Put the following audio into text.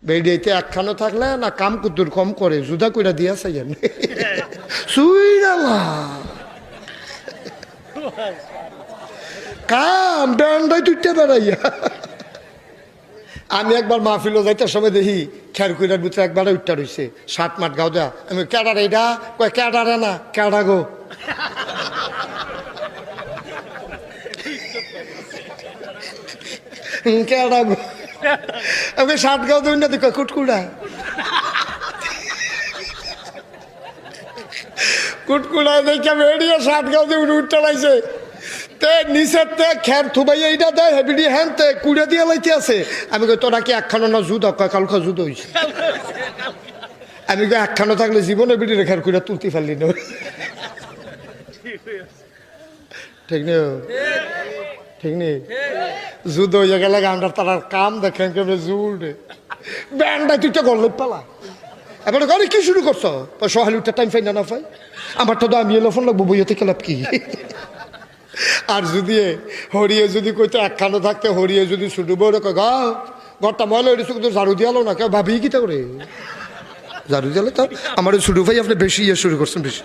বেডিতে একখানো থাকলে না কাম কুতুর কম করে জুদা কইরা দিয়া চাইয়েন সুইরালা কাম ব্যান্ডাই তুইতে বেড়াইয়া। আমি একবার মাহফিল যাইতে সময় দেখি খের কুইরার ভিতরে একবার উঠটা রয়েছে 60 মাঠ গাও দেয়া। আমি ক্যাডার এটা কয় ক্যাডারে না ক্যাডা গো। ক্যাডা গো আমি 60 গাও দেবেন না তো কয় কুটকুড়া কুটকুড়া দেখে বেরিয়ে 60 গাও দেবেন উঠটা লাইছে তে নিচের তে খের থুবাই এইটা দেয় হেবিডি হ্যান তে কুড়ে দিয়ে লাইতে আছে। আমি কই তোরা কি একখানো না জুদ কয় কালকা জুদ হইছে। আমি কই একখানো থাকলে জীবনে বিডি রেখার কুড়া তুলতে পারলি না। ঠিক নেই ঠিক নেই জুদ হয়ে গেলে আমরা তার কাম দেখেন কেমন জুড় ব্যান্ডা তুইটা গল্ল পালা এবার ঘরে কি শুরু করছো সহালি উঠতে টাইম ফাই না পাই আমার তো আমি এলো ফোন লাগবো বইয়ে থেকে লাভ কি। আর যদি হরিয়ে যদি কইতো একখানো থাকতে হরিয়ে যদি ছুটু বউরে কয় গাও ঘরটা ময়লা হয়েছে কিন্তু ঝাড়ু দিয়ালো না কেউ ভাবি কি তা করে ঝাড়ু দিয়ালে তো আমার ছুটু ভাই আপনি বেশি ইয়ে শুরু করছেন বেশি